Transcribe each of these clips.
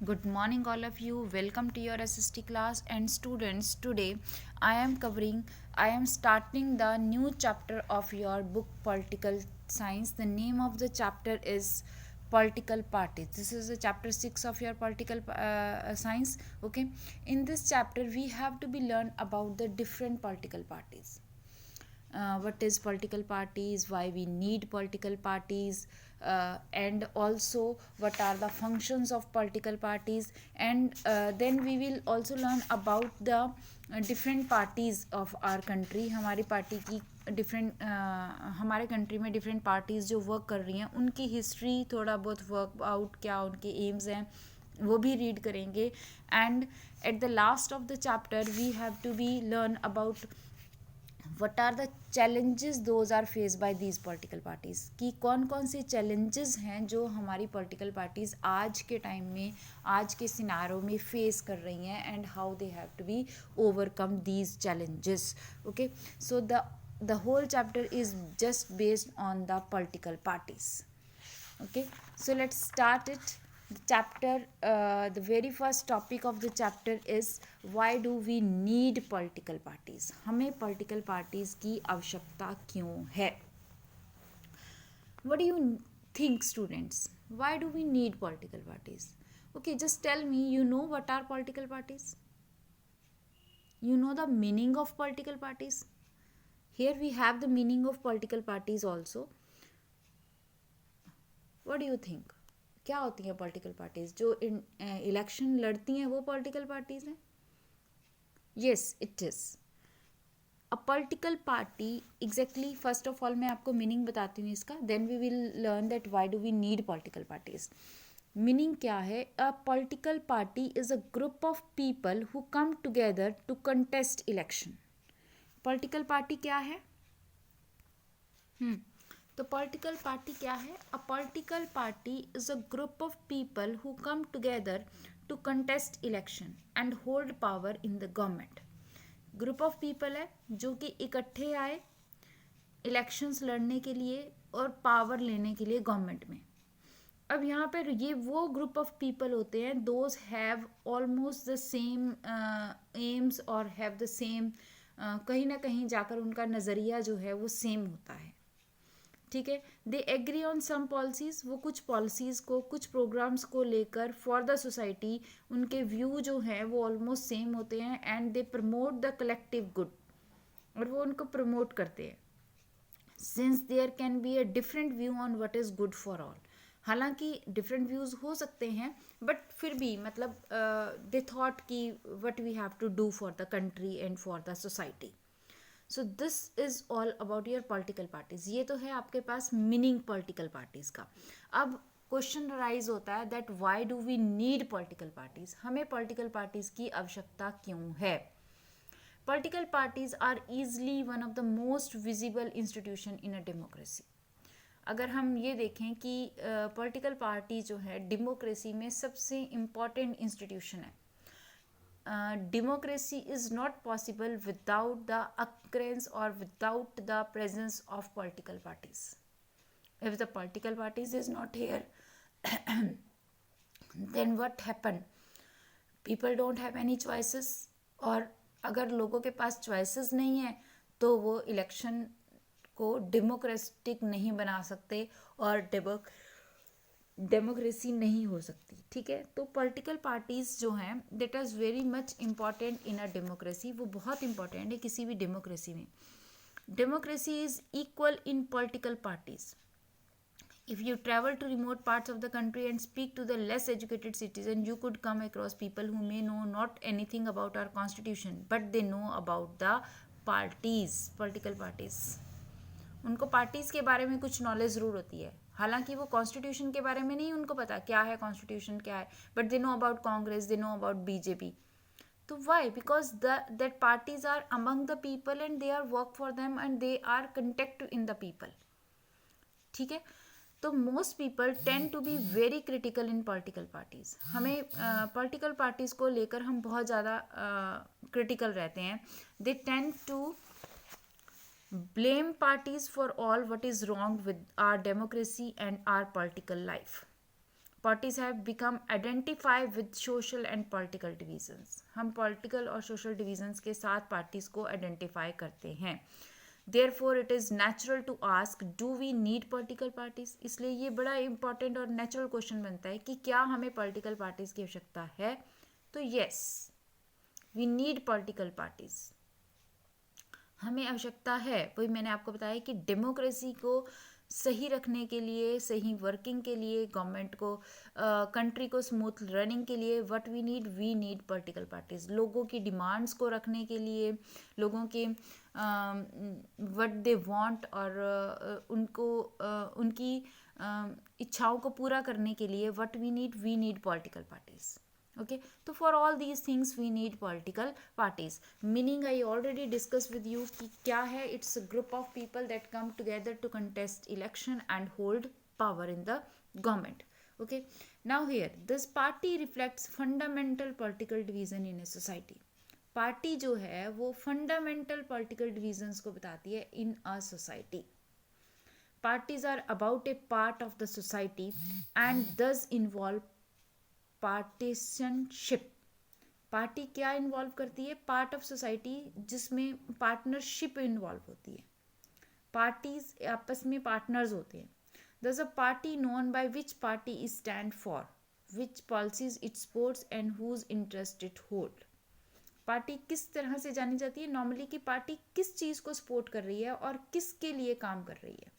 Good morning, all of you. Welcome to your SST class. And students, today I am starting the new chapter of your book Political Science. The name of the chapter is Political Parties. This is the chapter 6 of your political science. Okay. In this chapter, we have to be learn about the different political parties. What is political parties, why we need political parties, and also what are the functions of political parties, and then we will also learn about the different parties of our country. हमारी party की different हमारे country में different parties जो work कर रही हैं उनकी history, थोड़ा बहुत वर्क आउट क्या उनके एम्स हैं वो भी रीड करेंगे. And at the last of the chapter we have to be learn about what are the challenges those are face by these political parties, कि कौन कौन से चैलेंजेस हैं जो हमारी पॉलिटिकल पार्टीज़ आज के टाइम में, आज के सिनारों में फेस कर रही हैं, and how they have to be overcome these challenges. Okay, so the whole chapter is just based on the political parties. Okay, so let's start it. The chapter, the very first topic of the chapter is why do we need political parties. हमें political parties की आवश्यकता क्यों है? What do you think, students? Why do we need political parties? Okay, just tell me, you know what are political parties? You know the meaning of political parties? Here we have the meaning of political parties also. What do you think, क्या होती हैं political parties? जो election लड़ती हैं वो political parties हैं? Yes, it is a political party. Exactly, first of all मैं आपको मीनिंग बताती हूँ इसका, then we will learn that why do we need political parties. Meaning क्या है? A political party is a group of people who come together to contest election. Political party क्या है? तो पॉलिटिकल पार्टी क्या है? A political party is a group of people who come together to contest election and hold power in the government. Group of people है जो कि इकट्ठे आए इलेक्शंस लड़ने के लिए और पावर लेने के लिए गवर्नमेंट में. अब यहाँ पर ये वो ग्रुप ऑफ पीपल होते हैं those have almost the same AIIMS और हैव द सेम, कहीं ना कहीं जाकर उनका नज़रिया जो है वो सेम होता है. ठीक है, they agree on some policies, वो कुछ पॉलिसीज़ को, कुछ प्रोग्राम्स को लेकर फॉर द सोसाइटी उनके व्यू जो हैं वो ऑलमोस्ट सेम होते हैं, and they promote the collective good, और वो उनको प्रमोट करते हैं. Since there can be a different view on what is good for all. हालांकि डिफरेंट व्यूज़ हो सकते हैं बट फिर भी मतलब दे थॉट कि what we have to do for the country and for the society. So this is all about your political parties. ये तो है आपके पास मीनिंग पॉलिटिकल पार्टीज़ का. अब क्वेश्चन राइज होता है that why do we need political parties. हमें political parties की आवश्यकता क्यों है? Political parties are easily one of the most visible institution in a democracy. अगर हम ये देखें कि पॉलिटिकल पार्टी जो है डेमोक्रेसी में सबसे इम्पॉर्टेंट इंस्टीट्यूशन है. Democracy is not possible without the occurrence or without the presence of political parties. If the political parties is not here, then what happen? People don't have any choices. और अगर लोगों के पास choices नहीं है तो वो election को democratic नहीं बना सकते और डेमोक्रेसी नहीं हो सकती. ठीक है, तो पॉलिटिकल पार्टीज़ जो हैं that is very much important in a democracy. वो बहुत इंपॉर्टेंट है किसी भी डेमोक्रेसी में. Democracy is equal in political parties. If you travel to remote parts of the country and speak to the less educated citizen, you could come across people who may know not anything about our constitution, but they know about the parties, political parties. उनको parties के बारे में कुछ knowledge ज़रूर होती है, हालांकि वो कॉन्स्टिट्यूशन के बारे में नहीं उनको पता क्या है कॉन्स्टिट्यूशन क्या है, but they know about Congress, they know about BJP. तो why? Because that parties are among the people and they are work for them and they are contact in the people. ठीक है, तो most people tend to be very critical in political parties. हमें political parties को लेकर हम बहुत ज़्यादा critical रहते हैं. They tend to blame parties for all what is wrong with our democracy and our political life. Parties have become identified with social and political divisions. हम political और social divisions के साथ parties को identify करते हैं. Therefore, it is natural to ask, do we need political parties? इसलिए ये बड़ा important और natural question बनता है कि क्या हमें political parties की आवश्यकता है? तो yes, we need political parties. हमें आवश्यकता है, वही मैंने आपको बताया कि डेमोक्रेसी को सही रखने के लिए, सही वर्किंग के लिए, गवर्नमेंट को कंट्री को स्मूथ रनिंग के लिए वी नीड पॉलिटिकल पार्टीज. लोगों की डिमांड्स को रखने के लिए, लोगों के व्हाट दे वांट और उनको उनकी इच्छाओं को पूरा करने के लिए we need political parties. Okay, so for all these things we need political parties. Meaning I already discussed with you कि क्या है, it's a group of people that come together to contest election and hold power in the government. Okay, now here this party reflects fundamental political division in a society. Party जो है वो fundamental political divisions को बताती है in a society. Parties are about a part of the society and thus involve partisanship. Party क्या involve करती है? Part of society जिसमें पार्टनरशिप इन्वॉल्व होती है. पार्टीज आपस में पार्टनर्स होते हैं. Thus a party known by which party is stand for, which policies it supports and whose interest it hold. Party किस तरह से जानी जाती है नॉर्मली कि पार्टी किस चीज़ को सपोर्ट कर रही है और किसके लिए काम कर रही है.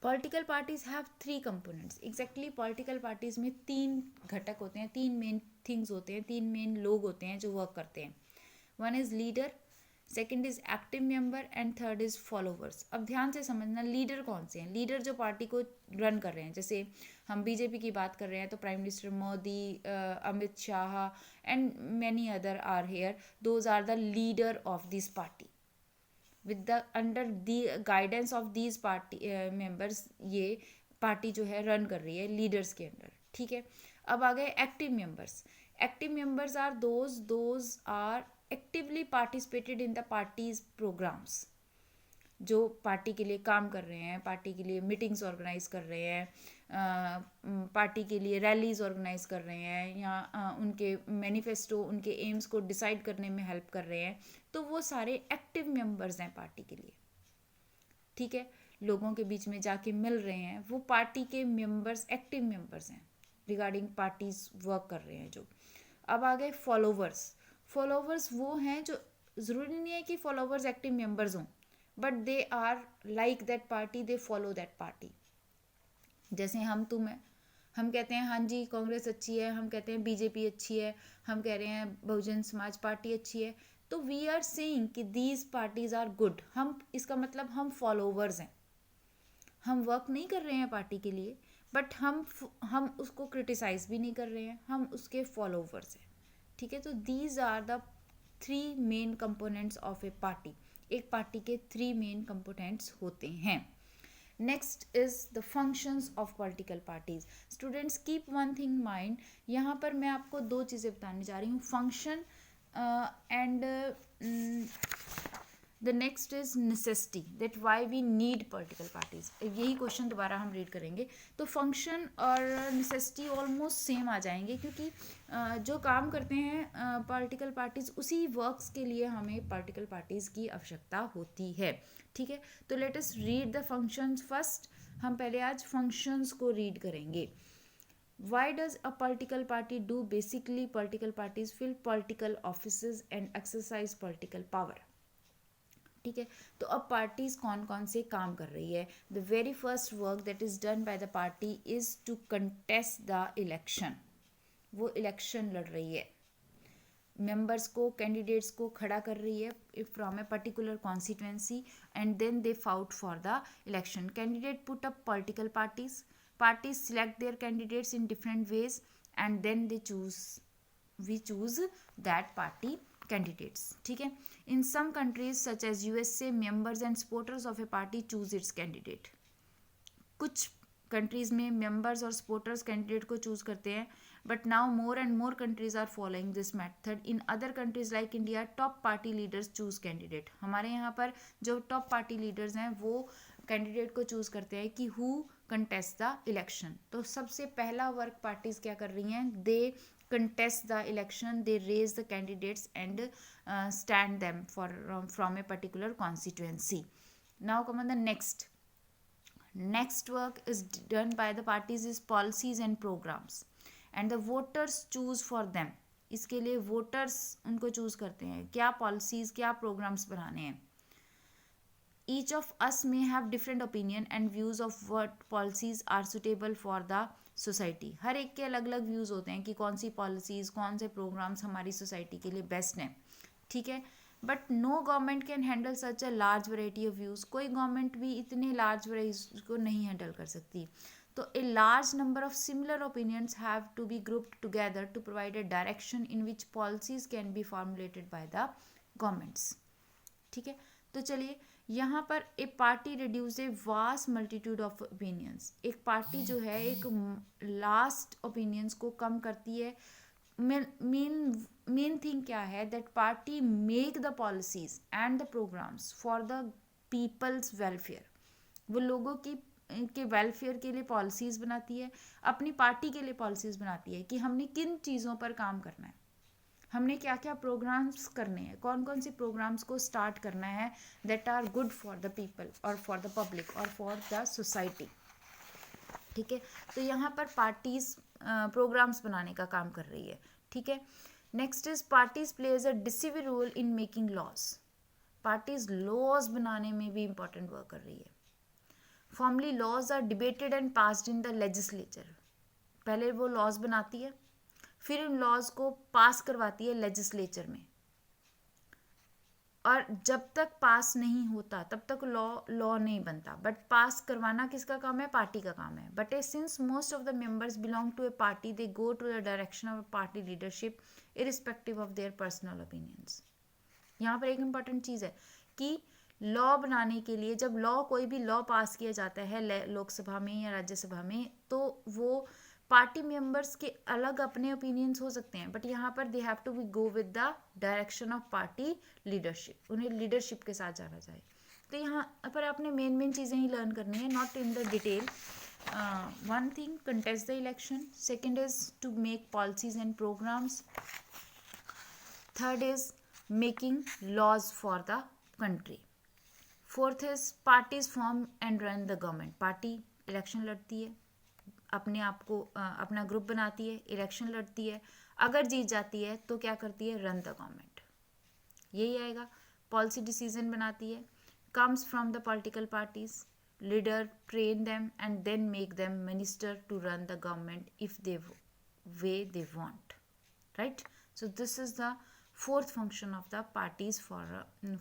Political parties have 3 components. Exactly political parties में 3 घटक होते हैं, 3 मेन थिंग्स होते हैं, 3 मेन लोग होते हैं जो वर्क करते हैं. One is leader, second is active member and third is followers. अब ध्यान से समझना लीडर कौन से हैं. लीडर जो पार्टी को रन कर रहे हैं, जैसे हम बीजेपी की बात कर रहे हैं तो prime minister Modi, Amit Shah and many other are here. Those are the leader of this party. With the under the guidance of these party members ये पार्टी जो है रन कर रही है लीडर्स के अंडर. ठीक है, अब आ गए active members. Active members are those are actively participated in the parties programmes, जो पार्टी के लिए काम कर रहे हैं, पार्टी के लिए मीटिंग्स ऑर्गेनाइज कर रहे हैं, पार्टी के लिए रैलीज ऑर्गेनाइज कर रहे हैं, या उनके मैनिफेस्टो, उनके एम्स को डिसाइड करने में हेल्प कर रहे हैं. तो वो सारे एक्टिव मेंबर्स हैं पार्टी के लिए. ठीक है, लोगों के बीच में जाके मिल रहे हैं, वो पार्टी के मेंबर्स एक्टिव मेंबर्स हैं, रिगार्डिंग पार्टीज वर्क कर रहे हैं जो. अब आ गए फॉलोवर्स. फॉलोवर्स वो हैं जो, ज़रूरी नहीं है कि फॉलोवर्स एक्टिव मेंबर्स हों, but they are like that party, they follow that party. जैसे हम कहते हैं हाँ जी कांग्रेस अच्छी है, हम कहते हैं बीजेपी अच्छी है, हम कह रहे हैं बहुजन समाज पार्टी अच्छी है, तो वी आर सेइंग कि दीज पार्टीज आर गुड. हम इसका मतलब हम फॉलोवर्स हैं, हम वर्क नहीं कर रहे हैं पार्टी के लिए, बट हम उसको क्रिटिसाइज भी नहीं कर रहे हैं, हम उसके फॉलोवर्स हैं. ठीक है, तो these are the 3 main components of a party. एक पार्टी के 3 मेन कंपोनेंट्स होते हैं. Next is the functions of political parties. Students keep one thing mind, यहाँ पर मैं आपको 2 चीज़ें बताने जा रही हूँ, function and the next is necessity, that why we need political parties. यही क्वेश्चन दोबारा हम रीड करेंगे. तो फंक्शन और नेसेसिटी ऑलमोस्ट सेम आ जाएंगे, क्योंकि जो काम करते हैं पॉलिटिकल पार्टीज, उसी वर्क्स के लिए हमें पॉलिटिकल पार्टीज की आवश्यकता होती है. ठीक है, तो let us read the functions first. हम पहले आज फंक्शंस को रीड करेंगे. Why does a political party do? Basically, political parties fill political offices and exercise political power. ठीक है, तो अब पार्टीज कौन कौन से काम कर रही है. The very first work that is done by the party is to contest the election. वो इलेक्शन लड़ रही है, मेंबर्स को, कैंडिडेट्स को खड़ा कर रही है from a particular constituency, and then they fought for the election. Candidate put up political parties. Parties select their candidates in different ways and then we choose that party candidates. ठीक है, in some countries such as USA, members and supporters of a party choose its candidate. कुछ countries में members और supporters candidate को choose करते हैं, but now more and more countries are following this method. In other countries like India, top party leaders choose candidate. हमारे यहाँ पर जो टॉप पार्टी लीडर्स हैं वो कैंडिडेट को चूज करते हैं कि हु contest the election. तो सबसे पहला वर्क पार्टीज क्या कर रही हैं? They contest the election, they raise the candidates and stand them from a particular constituency. Now come on the next. Next work is done by the parties is policies and programs, and the voters choose for them. इसके लिए voters उनको choose करते हैं क्या policies क्या programmes बनाने हैं. Each of us may have different opinion and views of what policies are suitable for the society. हर एक के अलग अलग व्यूज होते हैं कि कौन सी पॉलिसीज कौन से प्रोग्राम्स हमारी सोसाइटी के लिए बेस्ट हैं. ठीक है, but no government can handle such a large variety of views. कोई गवर्नमेंट भी इतने लार्ज वैरायटी को नहीं हैंडल कर सकती. तो a large number of similar opinions have to be grouped together to provide a direction in which policies can be formulated by the governments. ठीक है, तो चलिए यहाँ पर a party reduce a vast multitude of opinions. एक party जो है एक लास्ट ओपिनियंस को कम करती है. मेन थिंग क्या है? That party make the policies and the programmes for the people's welfare. वो लोगों की के वेलफेयर के लिए पॉलिसीज बनाती है, अपनी पार्टी के लिए पॉलिसीज बनाती है कि हमने किन चीज़ों पर काम करना है, हमने क्या क्या प्रोग्राम्स करने हैं, कौन कौन से प्रोग्राम्स को स्टार्ट करना है that are good for the people और फॉर द पब्लिक और फॉर द सोसाइटी. ठीक है, तो यहाँ पर पार्टीज प्रोग्राम्स बनाने का काम कर रही है. ठीक है, next is parties plays a decisive role in making laws. Parties laws बनाने में भी इंपॉर्टेंट वर्क कर रही है. Formally laws are debated and passed in the legislature. पहले वो लॉज बनाती है, फिर इन लॉज को पास करवाती है लेजिस्लेचर में, और जब तक पास नहीं होता तब तक लॉ नहीं बनता. बट पास करवाना किसका काम है? पार्टी का काम है. But since most of the members belong to a party they go to the direction of party leadership irrespective of their personal opinions. यहाँ पर एक इम्पॉर्टेंट चीज़ है कि लॉ बनाने के लिए जब कोई भी लॉ पास किया जाता है लोकसभा में या राज्यसभा में, तो वो पार्टी मेंबर्स के अलग अपने ओपिनियंस हो सकते हैं, बट यहाँ पर they have to be go with the direction of party leadership. उन्हें लीडरशिप के साथ जाना चाहिए. तो यहाँ पर आपने मेन चीज़ें ही लर्न करनी है, not in the detail. One thing, contest the election. Second is to make policies and programmes. Third is making laws for the country. Fourth is parties form and run the government. Party election लड़ती है, अपने आप को अपना group बनाती है, election लड़ती है, अगर जीत जाती है तो क्या करती है? Run the government. यही आएगा. पॉलिसी डिसीजन बनाती है, comes from the political parties, leader train them and then make them minister to run the government if they way they want. Right, so this is the fourth function of the parties for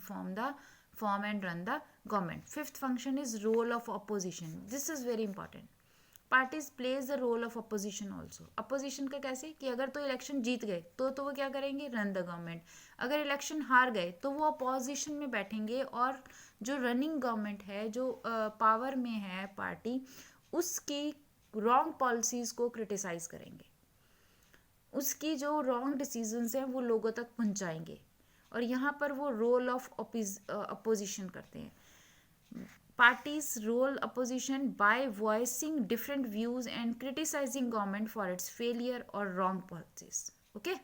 form and run the government. Fifth function is role of opposition. This is very important. Parties plays the role of opposition also. opposition का कैसे कि अगर तो election जीत गए तो वो क्या करेंगे? Run the government. अगर इलेक्शन हार गए तो वो अपोजिशन में बैठेंगे और जो रनिंग गवर्नमेंट है, जो पावर में है पार्टी, उसकी रॉन्ग पॉलिसीज को क्रिटिसाइज करेंगे, उसकी जो रॉन्ग डिसीजंस हैं वो लोगों तक पहुंचाएंगे, और यहाँ पर वो रोल ऑफ अपोजिशन करते हैं. Parties role opposition by voicing different views and criticising government for its failure और रॉन्ग पॉलिसीज. ओके,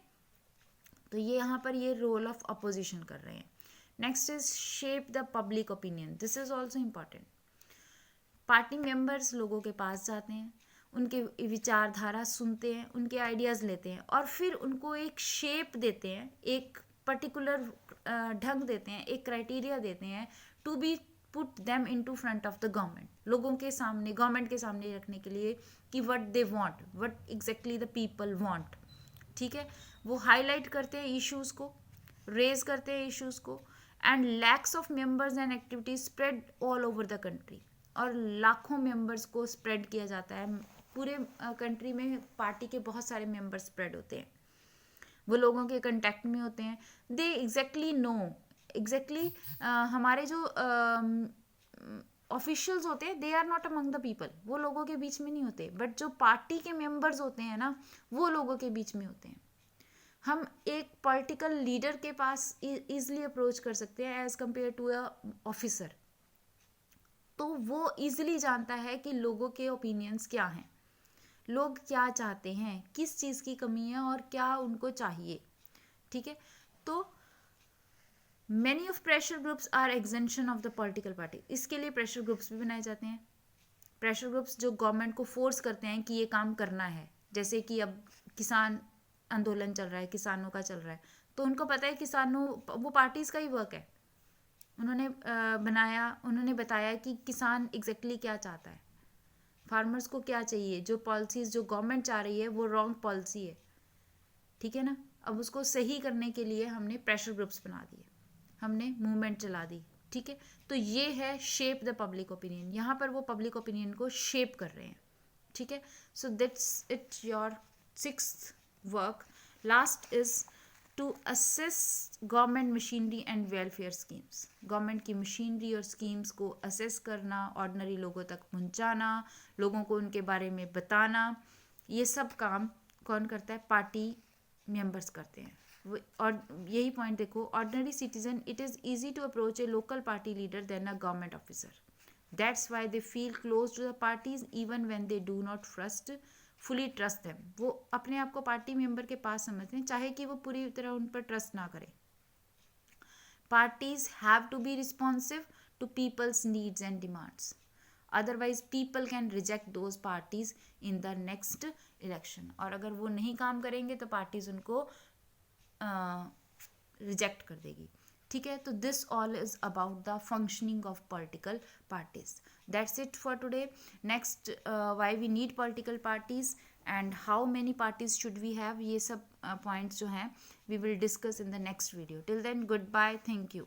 तो ये यहाँ पर ये रोल ऑफ अपोजिशन कर रहे हैं. Next is shape the public opinion. This is also important. Party members लोगों के पास जाते हैं, उनके विचारधारा सुनते हैं, उनके आइडियाज़ लेते हैं और फिर उनको एक शेप देते हैं, एक पर्टिकुलर ढंग देते हैं, एक क्राइटेरिया देते हैं to be put them into front of the government. लोगों के सामने, गवर्नमेंट के सामने रखने के लिए कि what they want, what exactly the people want. ठीक है, वो हाईलाइट करते हैं इश्यूज़ को, रेज करते हैं इश्यूज़ को, and lakhs of members and activities spread all over the country. और लाखों मेंबर्स को स्प्रेड किया जाता है. पूरे कंट्री में पार्टी के बहुत सारे मेंबर्स स्प्रेड होते हैं, वो लोगों के कंटेक्ट में होते हैं. दे एग्जैक्टली नो, एग्जैक्टली हमारे जो ऑफिशियल्स होते हैं, they are not among the people, वो लोगों के बीच में नहीं होते, बट जो पार्टी के मेंबर्स होते हैं ना, वो लोगों के बीच में होते हैं. हम एक पॉलिटिकल लीडर के पास ईजिली अप्रोच कर सकते हैं as compare to a officer. तो वो इजीली जानता है कि लोगों के ओपिनियंस क्या हैं, लोग क्या चाहते हैं, किस चीज़ की कमी है और क्या उनको चाहिए। ठीक है, तो many of pressure groups are extension of the political party, इसके लिए प्रेशर ग्रुप्स भी बनाए जाते हैं। प्रेशर ग्रुप्स जो गवर्नमेंट को फोर्स करते हैं कि ये काम करना है, जैसे कि अब किसान आंदोलन चल रहा है, किसानों का चल रहा है, तो उनको पता है किसानों, वो पार्टीज का ही वर्क है, उन्होंने उन्होंने बताया कि किसान एग्जैक्टली क्या चाहता है, फार्मर्स को क्या चाहिए, जो पॉलिसीज जो गवर्नमेंट चाह रही है वो रॉन्ग पॉलिसी है। ठीक है ना, अब उसको सही करने के लिए हमने प्रेशर ग्रुप्स बना दिए, हमने मूवमेंट चला दी। ठीक है, तो ये है शेप द पब्लिक ओपिनियन, यहाँ पर वो पब्लिक ओपिनियन को शेप कर रहे हैं। ठीक है, so that's it your 6th work. Last is to assess government machinery and welfare schemes, government की मशीनरी और स्कीम्स को असेस करना, ऑर्डिनरी लोगों तक पहुंचाना, लोगों को उनके बारे में बताना, ये सब काम कौन करता है, पार्टी मेंबर्स करते हैं। और यही पॉइंट देखो, ordinary citizen it is easy to approach a local party leader then a government officer, that's why they feel close to the parties even when they do not fully trust them, वो अपने आप को party member के पास समझते हैं चाहे कि वो पूरी तरह उन पर ट्रस्ट ना करें। Parties have to be responsive to people's needs and demands, otherwise people can reject those parties in the next election, और अगर वो नहीं काम करेंगे तो पार्टीज उनको रिजेक्ट कर देगी। ठीक है, तो this all is about the functioning of political parties. That's it for today. Next why we need political parties and how many parties should we have, ये सब पॉइंट्स जो हैं we will discuss in the next video. Till then goodbye, thank you.